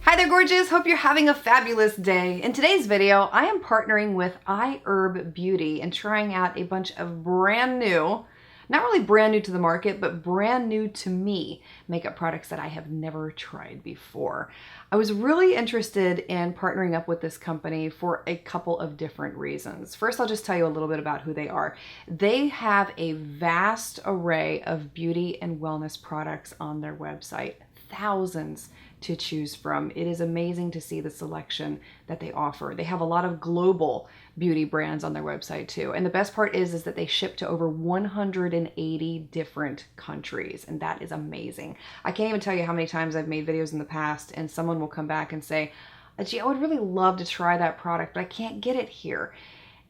Hi there, gorgeous. Hope you're having a fabulous day. In today's video, I am partnering with iHerb Beauty and trying out a bunch of brand new, not really brand new to the market, but brand new to me makeup products that I have never tried before. I was really interested in partnering up with this company for a couple of different reasons. First, I'll just tell you a little bit about who they are. They have a vast array of beauty and wellness products on their website, thousands to choose from. It is amazing to see the selection that they offer. They have a lot of global beauty brands on their website too. And the best part is that they ship to over 180 different countries. And that is amazing. I can't even tell you how many times I've made videos in the past and someone will come back and say, gee, I would really love to try that product, but I can't get it here.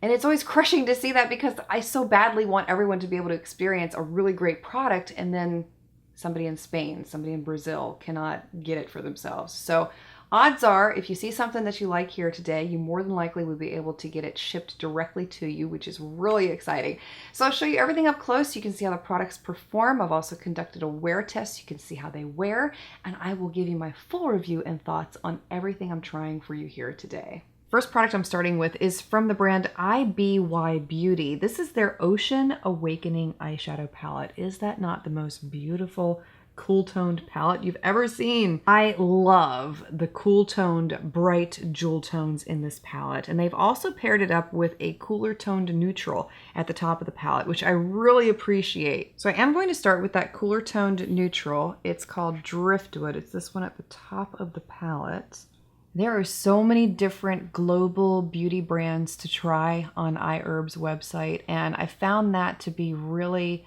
And it's always crushing to see that because I so badly want everyone to be able to experience a really great product, and then somebody in Spain, somebody in Brazil cannot get it for themselves. So odds are, if you see something that you like here today, you more than likely will be able to get it shipped directly to you, which is really exciting. So I'll show you everything up close. You can see how the products perform. I've also conducted a wear test. You can see how they wear, and I will give you my full review and thoughts on everything I'm trying for you here today. First product I'm starting with is from the brand IBY Beauty. This is their Ocean Awakening eyeshadow palette. Is that not the most beautiful, cool-toned palette you've ever seen? I love the cool-toned, bright jewel tones in this palette. And they've also paired it up with a cooler-toned neutral at the top of the palette, which I really appreciate. So I am going to start with that cooler-toned neutral. It's called Driftwood. It's this one at the top of the palette. There are so many different global beauty brands to try on iHerb's website, and I found that to be really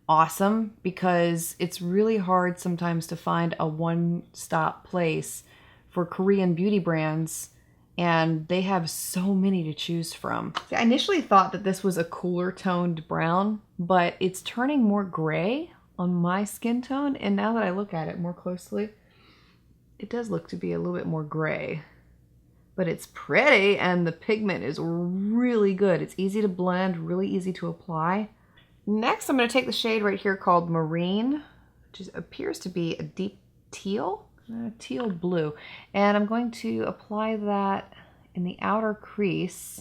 awesome because it's really hard sometimes to find a one-stop place for Korean beauty brands, and they have so many to choose from. See, I initially thought that this was a cooler toned brown, but it's turning more gray on my skin tone, and now that I look at it more closely, it does look to be a little bit more gray, but it's pretty and the pigment is really good. It's easy to blend, really easy to apply. Next, I'm going to take the shade right here called Marine, which appears to be a deep teal, teal blue. And I'm going to apply that in the outer crease.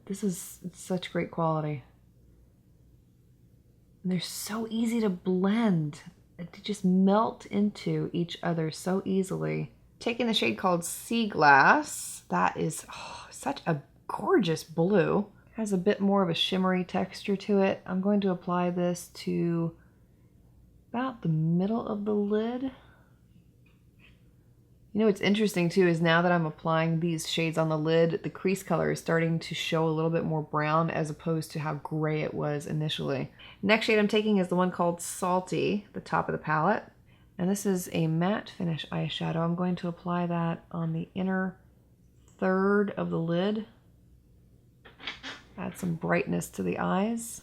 This is such great quality. And they're so easy to blend. They just melt into each other so easily. Taking the shade called Sea Glass. That is such a gorgeous blue. Has a bit more of a shimmery texture to it. I'm going to apply this to about the middle of the lid. You know what's interesting too is now that I'm applying these shades on the lid, the crease color is starting to show a little bit more brown as opposed to how gray it was initially. Next shade I'm taking is the one called Salty, the top of the palette. And this is a matte finish eyeshadow. I'm going to apply that on the inner third of the lid. Add some brightness to the eyes.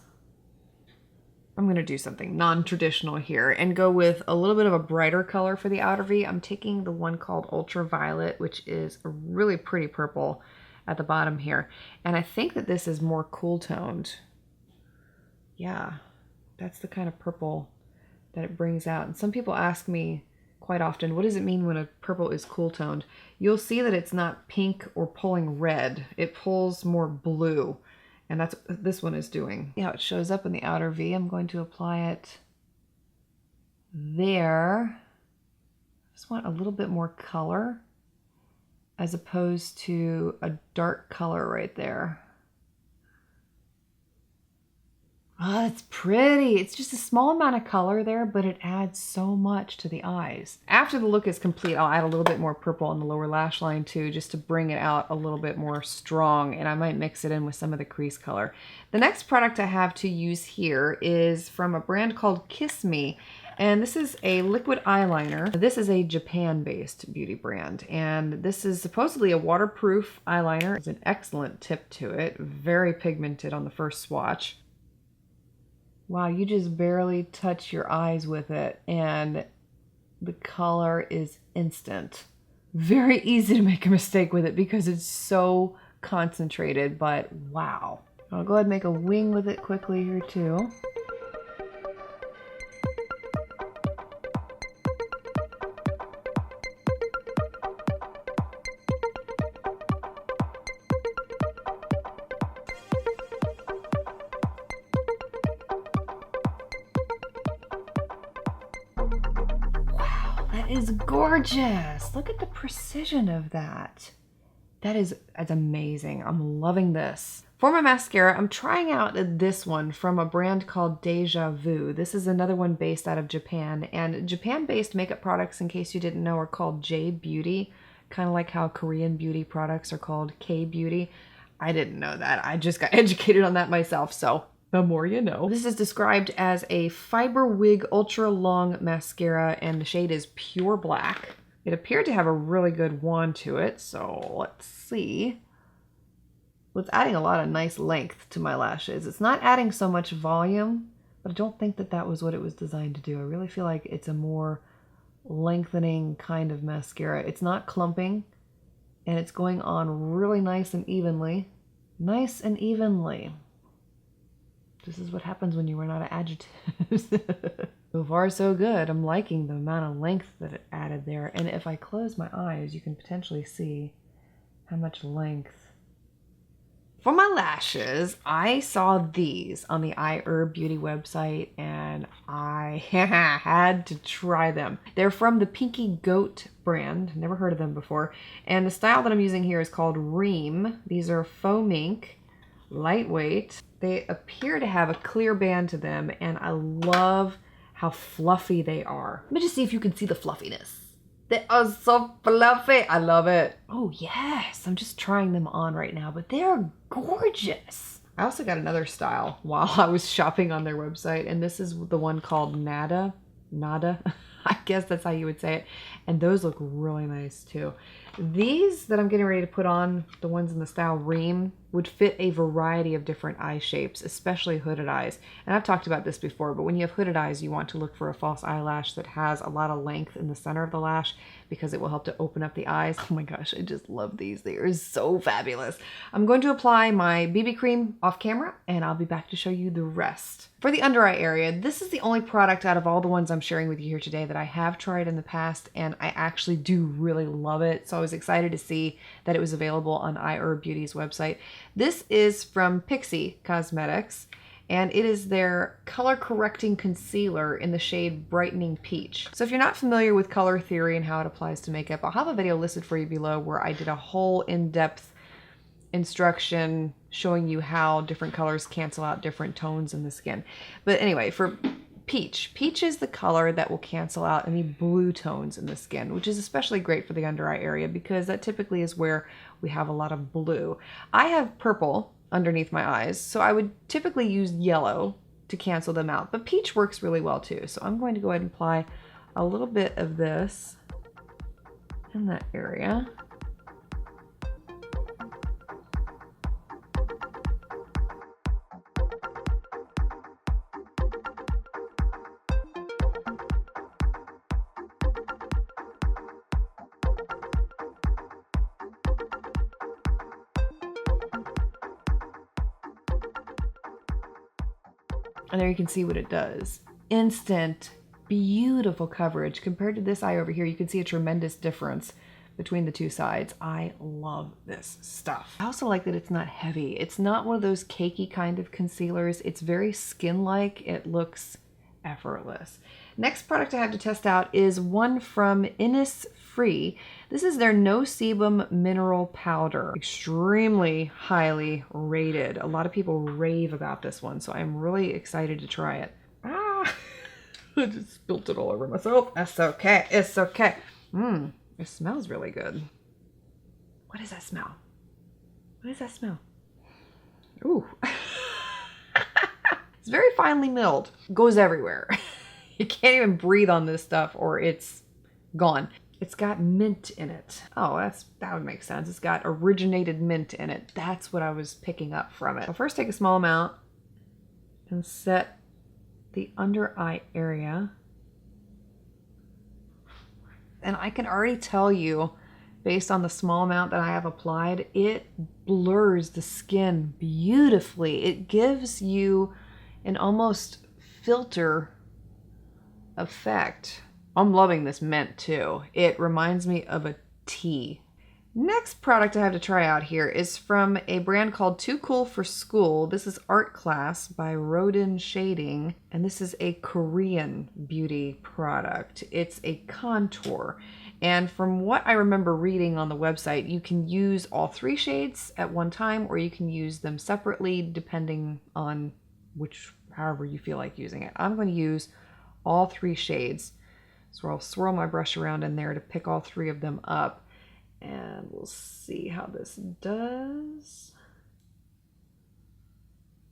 I'm going to do something non-traditional here and go with a little bit of a brighter color for the outer V. I'm taking the one called Ultraviolet, which is a really pretty purple at the bottom here. And I think that this is more cool toned. Yeah, that's the kind of purple that it brings out. And some people ask me quite often, what does it mean when a purple is cool toned? You'll see that it's not pink or pulling red. It pulls more blue. And that's what this one is doing. See how it shows up in the outer V? I'm going to apply it there. Just want a little bit more color as opposed to a dark color right there. Oh, it's pretty. It's just a small amount of color there, but it adds so much to the eyes. After the look is complete, I'll add a little bit more purple on the lower lash line too, just to bring it out a little bit more strong, and I might mix it in with some of the crease color. The next product I have to use here is from a brand called KissMe, and this is a liquid eyeliner. This is a Japan-based beauty brand, and this is supposedly a waterproof eyeliner. There's an excellent tip to it, very pigmented on the first swatch. Wow, you just barely touch your eyes with it and the color is instant. very easy to make a mistake with it because it's so concentrated, but wow. I'll go ahead and make a wing with it quickly here too. That is gorgeous. Look at the precision of that. That's amazing. I'm loving this. For my mascara, I'm trying out this one from a brand called Dejavu. This is another one based out of Japan. And Japan-based makeup products, in case you didn't know, are called J-Beauty. Kind of like how Korean beauty products are called K-Beauty. I didn't know that. I just got educated on that myself, so the more you know. This is described as a Fiberwig Ultra Long Mascara, and the shade is Pure Black. It appeared to have a really good wand to it, so let's see. Well, it's adding a lot of nice length to my lashes. It's not adding so much volume, but I don't think that that was what it was designed to do. I really feel like it's a more lengthening kind of mascara. It's not clumping, and it's going on really nice and evenly. Nice and evenly. This is what happens when you run out of adjectives. So far, so good. I'm liking the amount of length that it added there. And if I close my eyes, you can potentially see how much length. For my lashes, I saw these on the iHerb beauty website, and I had to try them. They're from the Pinky Goat brand. Never heard of them before. And the style that I'm using here is called Reem. These are faux mink, lightweight. They appear to have a clear band to them, and I love how fluffy they are. Let me just see if you can see the fluffiness. They are so fluffy. I love it. Oh yes, I'm just trying them on right now, but they're gorgeous. I also got another style while I was shopping on their website, and this is the one called Nada. I guess that's how you would say it. And those look really nice too. These that I'm getting ready to put on, the ones in the style Reem, would fit a variety of different eye shapes, especially hooded eyes. And I've talked about this before, but when you have hooded eyes, you want to look for a false eyelash that has a lot of length in the center of the lash because it will help to open up the eyes. Oh my gosh, I just love these. They are so fabulous. I'm going to apply my BB cream off camera, and I'll be back to show you the rest. For the under eye area, this is the only product out of all the ones I'm sharing with you here today that I have tried in the past, and I actually do really love it. So I was excited to see that it was available on iHerb Beauty's website. This is from Pixi Cosmetics, and it is their color correcting concealer in the shade Brightening Peach. So if you're not familiar with color theory and how it applies to makeup, I'll have a video listed for you below where I did a whole in-depth instruction showing you how different colors cancel out different tones in the skin. But anyway, for Peach is the color that will cancel out any blue tones in the skin, which is especially great for the under eye area because that typically is where we have a lot of blue. I have purple underneath my eyes, so I would typically use yellow to cancel them out, but Peach works really well too. So I'm going to go ahead and apply a little bit of this in that area. And there you can see what it does. Instant, beautiful coverage. Compared to this eye over here, you can see a tremendous difference between the two sides. I love this stuff. I also like that it's not heavy. It's not one of those cakey kind of concealers. It's very skin-like. It looks effortless. Next product I have to test out is one from Innisfree. This is their No Sebum Mineral Powder. Extremely highly rated. A lot of people rave about this one, so I'm really excited to try it. Ah, I just spilled it all over myself. That's okay. It's okay. It smells really good. What does that smell? What does that smell? Ooh. It's very finely milled. Goes everywhere. You can't even breathe on this stuff or it's gone. It's got mint in it. Oh, that would make sense. It's got originated mint in it. That's what I was picking up from it. I'll first take a small amount and set the under eye area. And I can already tell you based on the small amount that I have applied, it blurs the skin beautifully. It gives you an almost filter effect. I'm loving this mint too. It reminds me of a tea. Next product I have to try out here is from a brand called Too Cool for School. This is Artclass by Rodin Shading, and this is a Korean beauty product. It's a contour, and from what I remember reading on the website, you can use all 3 shades at one time, or you can use them separately depending on however you feel like using it. I'm going to use all 3 shades, so I'll swirl my brush around in there to pick all 3 of them up. And we'll see how this does.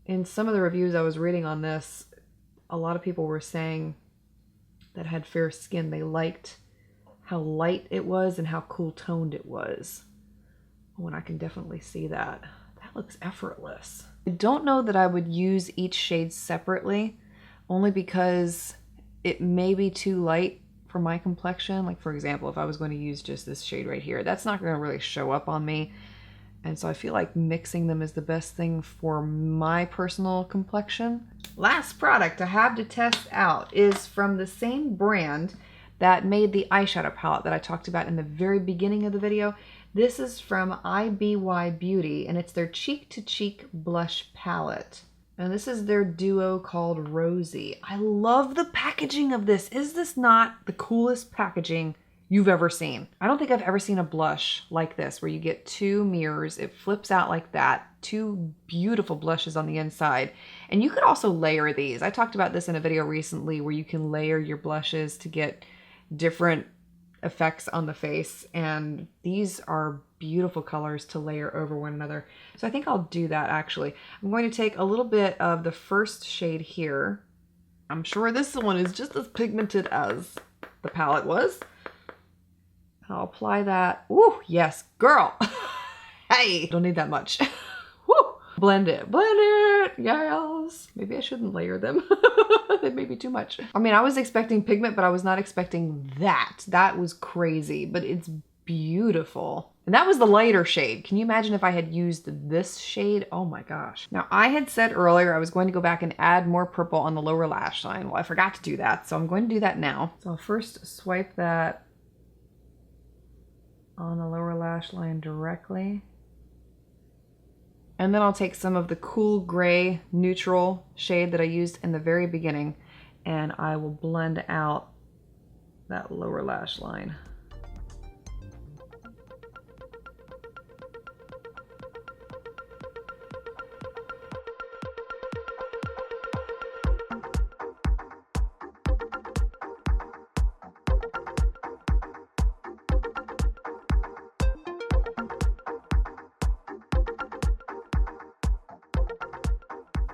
In some of the reviews I was reading on this, a lot of people were saying that had fair skin, they liked how light it was and how cool toned it was. Oh, and I can definitely see that. That looks effortless. I don't know that I would use each shade separately, only because it may be too light for my complexion. Like, for example, if I was going to use just this shade right here, that's not going to really show up on me. And so I feel like mixing them is the best thing for my personal complexion. Last product I have to test out is from the same brand that made the eyeshadow palette that I talked about in the very beginning of the video. This is from IBY Beauty, and it's their Cheek to Cheek Blush Palette. And this is their duo called Rosy. I love the packaging of this. Is this not the coolest packaging you've ever seen? I don't think I've ever seen a blush like this where you get 2 mirrors. It flips out like that. 2 beautiful blushes on the inside. And you could also layer these. I talked about this in a video recently where you can layer your blushes to get different effects on the face, and these are beautiful colors to layer over one another. So I think I'll do that actually. I'm going to take a little bit of the first shade here. I'm sure this one is just as pigmented as the palette was. I'll apply that. Ooh, yes, girl. Hey, don't need that much. Woo. Blend it, yes. Maybe I shouldn't layer them. That may be too much. I mean, I was expecting pigment, but I was not expecting that. That was crazy, but it's beautiful. And that was the lighter shade. Can you imagine if I had used this shade? Oh my gosh. Now, I had said earlier I was going to go back and add more purple on the lower lash line. Well, I forgot to do that, so I'm going to do that now. So I'll first swipe that on the lower lash line directly. And then I'll take some of the cool gray neutral shade that I used in the very beginning, and I will blend out that lower lash line.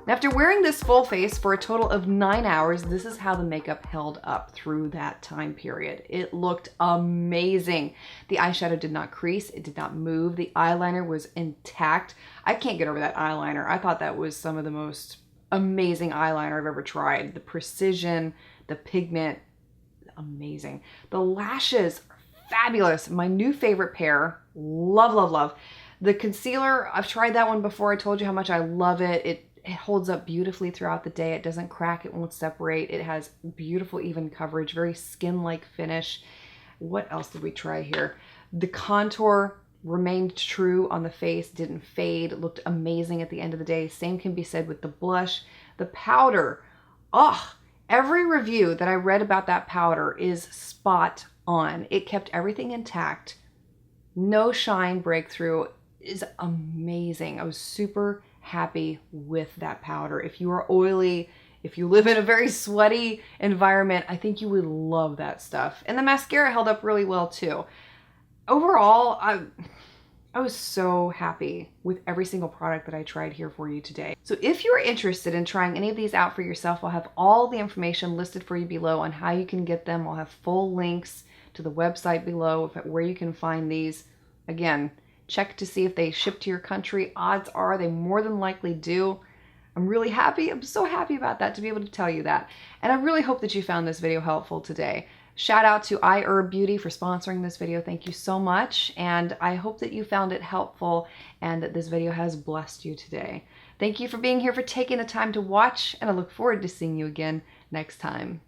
After wearing this full face for a total of 9 hours, this is how the makeup held up through that time period. It looked amazing. The eyeshadow did not crease, it did not move. The eyeliner was intact. I can't get over that eyeliner. I thought that was some of the most amazing eyeliner I've ever tried. The precision, the pigment, amazing. The lashes are fabulous. My new favorite pair, love, love, love. The concealer, I've tried that one before. I told you how much I love it. It holds up beautifully throughout the day. It doesn't crack, it won't separate. It has beautiful even coverage, very skin-like finish. What else did we try here? The contour remained true on the face, didn't fade, looked amazing at the end of the day. Same can be said with the blush. The powder, every review that I read about that powder is spot on. It kept everything intact. No shine breakthrough. Is amazing. I was super happy with that powder. If you are oily, if you live in a very sweaty environment, I think you would love that stuff. And the mascara held up really well too. Overall, I was so happy with every single product that I tried here for you today. So if you're interested in trying any of these out for yourself, I'll have all the information listed for you below on how you can get them. I'll have full links to the website below where you can find these. Again, check to see if they ship to your country. Odds are they more than likely do. I'm really happy. I'm so happy about that, to be able to tell you that. And I really hope that you found this video helpful today. Shout out to iHerb Beauty for sponsoring this video. Thank you so much. And I hope that you found it helpful and that this video has blessed you today. Thank you for being here, for taking the time to watch, and I look forward to seeing you again next time.